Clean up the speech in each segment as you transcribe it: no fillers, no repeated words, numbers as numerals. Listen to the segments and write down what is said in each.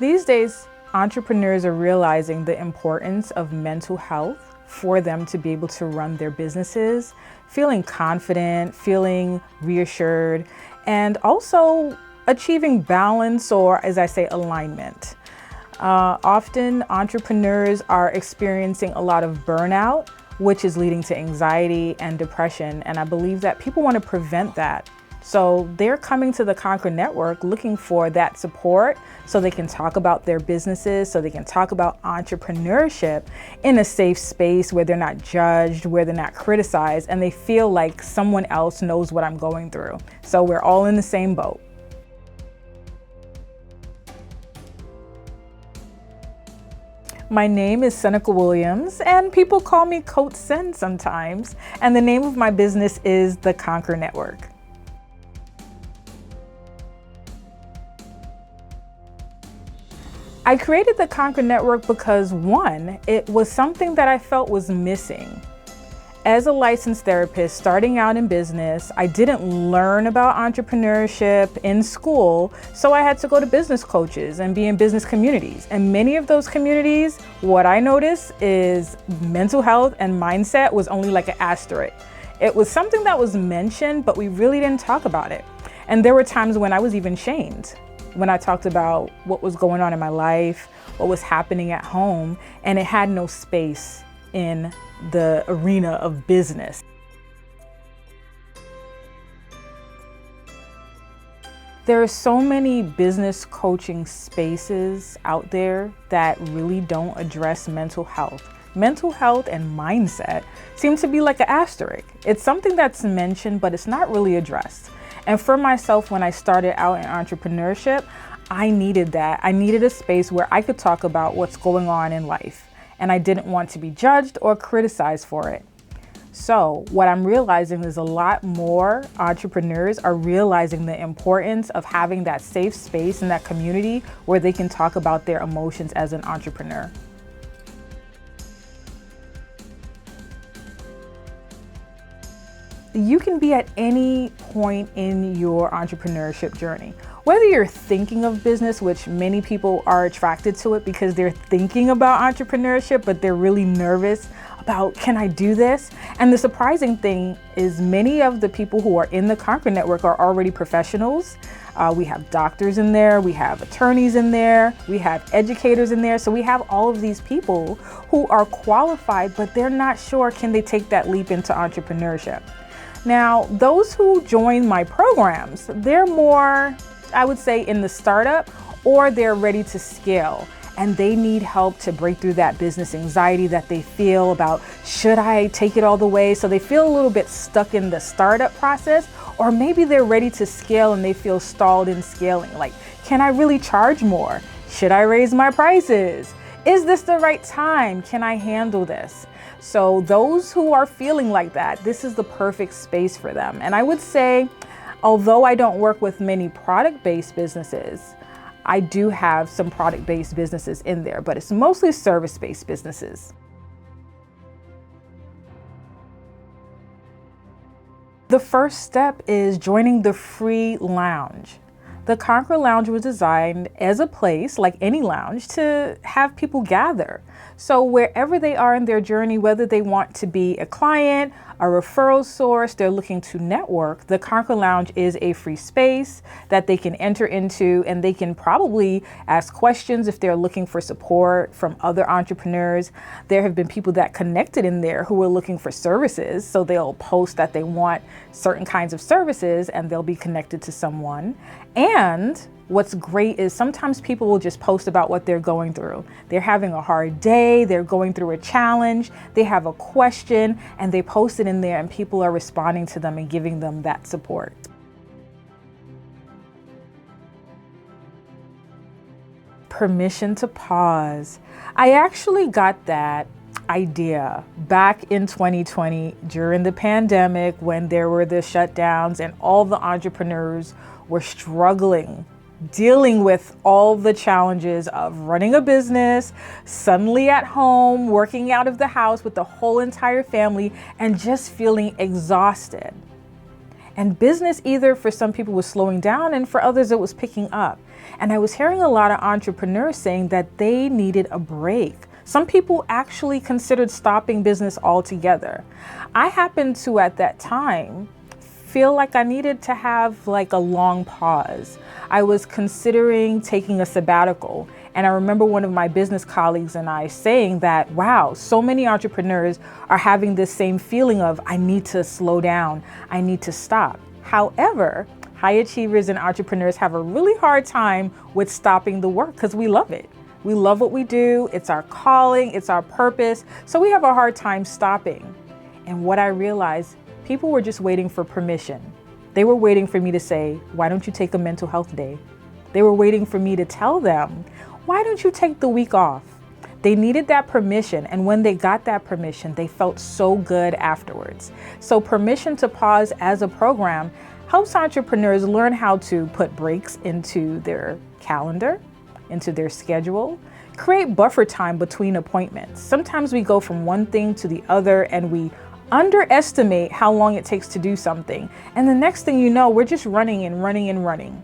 These days, entrepreneurs are realizing the importance of mental health for them to be able to run their businesses, feeling confident, feeling reassured, and also achieving balance, or as I say, alignment. Often entrepreneurs are experiencing a lot of burnout, which is leading to anxiety and depression. And I believe that people want to prevent that. So they're coming to the Conquer Network looking for that support so they can talk about their businesses, so they can talk about entrepreneurship in a safe space where they're not judged, where they're not criticized, and they feel like someone else knows what I'm going through. So we're all in the same boat. My name is Seneca Williams, and people call me Coach Sen sometimes. And the name of my business is the Conquer Network. I created the Conquer Network because, one, it was something that I felt was missing. As a licensed therapist starting out in business, I didn't learn about entrepreneurship in school, so I had to go to business coaches and be in business communities. And many of those communities, what I noticed is mental health and mindset was only like an asterisk. It was something that was mentioned, but we really didn't talk about it. And there were times when I was even shamed when I talked about what was going on in my life, what was happening at home, and it had no space in the arena of business. There are so many business coaching spaces out there that really don't address mental health. Mental health and mindset seem to be like an asterisk. It's something that's mentioned, but it's not really addressed. And for myself, when I started out in entrepreneurship, I needed that. I needed a space where I could talk about what's going on in life. And I didn't want to be judged or criticized for it. So what I'm realizing is a lot more entrepreneurs are realizing the importance of having that safe space in that community where they can talk about their emotions as an entrepreneur. You can be at any point in your entrepreneurship journey. Whether you're thinking of business, which many people are attracted to it because they're thinking about entrepreneurship, but they're really nervous about, can I do this? And the surprising thing is many of the people who are in the Conquer Network are already professionals. We have doctors in there, we have attorneys in there, we have educators in there. So we have all of these people who are qualified, but they're not sure, can they take that leap into entrepreneurship? Now, those who join my programs, they're more, I would say, in the startup, or they're ready to scale and they need help to break through that business anxiety that they feel about, should I take it all the way? So they feel a little bit stuck in the startup process, or maybe they're ready to scale and they feel stalled in scaling. Like, can I really charge more? Should I raise my prices? Is this the right time? Can I handle this? So those who are feeling like that, this is the perfect space for them. And I would say, although I don't work with many product-based businesses, I do have some product-based businesses in there, but it's mostly service-based businesses. The first step is joining the free lounge. The Conquer Lounge was designed as a place, like any lounge, to have people gather. So wherever they are in their journey, whether they want to be a client, a referral source, they're looking to network, the Conquer Lounge is a free space that they can enter into, and they can probably ask questions if they're looking for support from other entrepreneurs. There have been people that connected in there who are looking for services, so they'll post that they want certain kinds of services and they'll be connected to someone. And what's great is sometimes people will just post about what they're going through. They're having a hard day, they're going through a challenge, they have a question, and they post it in there and people are responding to them and giving them that support. Permission to pause. I actually got that idea back in 2020 during the pandemic when there were the shutdowns and all the entrepreneurs were struggling, dealing with all the challenges of running a business, suddenly at home, working out of the house with the whole entire family, and just feeling exhausted. And business, either for some people was slowing down and for others it was picking up. And I was hearing a lot of entrepreneurs saying that they needed a break. Some people actually considered stopping business altogether. I happened to, at that time, feel like I needed to have like a long pause. I was considering taking a sabbatical. And I remember one of my business colleagues and I saying that, wow, so many entrepreneurs are having this same feeling of, I need to slow down, I need to stop. However, high achievers and entrepreneurs have a really hard time with stopping the work because we love it. We love what we do. It's our calling, it's our purpose. So we have a hard time stopping. And what I realized, people were just waiting for permission. They were waiting for me to say, why don't you take a mental health day? They were waiting for me to tell them, why don't you take the week off? They needed that permission. And when they got that permission, they felt so good afterwards. So permission to pause as a program helps entrepreneurs learn how to put breaks into their calendar, into their schedule, create buffer time between appointments. Sometimes we go from one thing to the other and we underestimate how long it takes to do something. And the next thing you know, we're just running and running and running.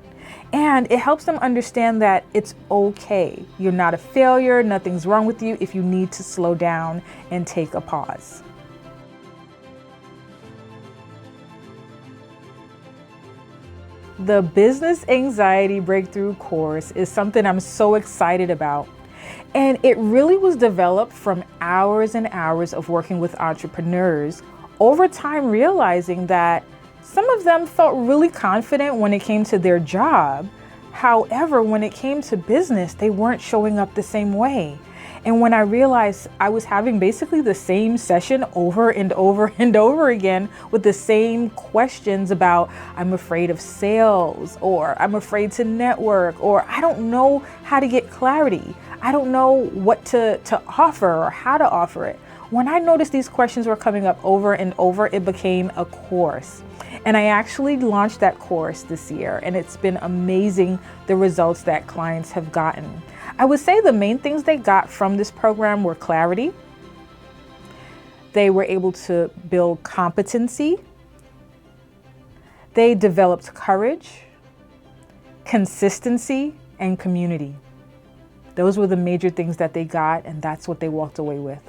And it helps them understand that it's okay. You're not a failure. Nothing's wrong with you if you need to slow down and take a pause. The Business Anxiety Breakthrough course is something I'm so excited about. And it really was developed from hours and hours of working with entrepreneurs, over time realizing that some of them felt really confident when it came to their job. However, when it came to business, they weren't showing up the same way. And when I realized I was having basically the same session over and over and over again with the same questions about, I'm afraid of sales, or I'm afraid to network, or I don't know how to get clarity. I don't know what to offer or how to offer it. When I noticed these questions were coming up over and over, it became a course. And I actually launched that course this year, and it's been amazing the results that clients have gotten. I would say the main things they got from this program were clarity. They were able to build competency. They developed courage, consistency, and community. Those were the major things that they got, and that's what they walked away with.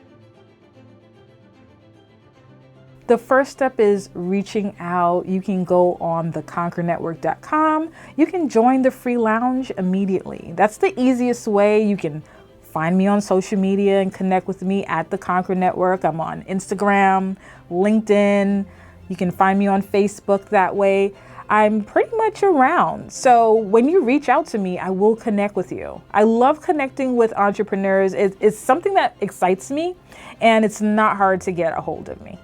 The first step is reaching out. You can go on theconquernetwork.com. You can join the free lounge immediately. That's the easiest way. You can find me on social media and connect with me at The Conquer Network. I'm on Instagram, LinkedIn. You can find me on Facebook that way. I'm pretty much around. So when you reach out to me, I will connect with you. I love connecting with entrepreneurs. It's something that excites me, and it's not hard to get a hold of me.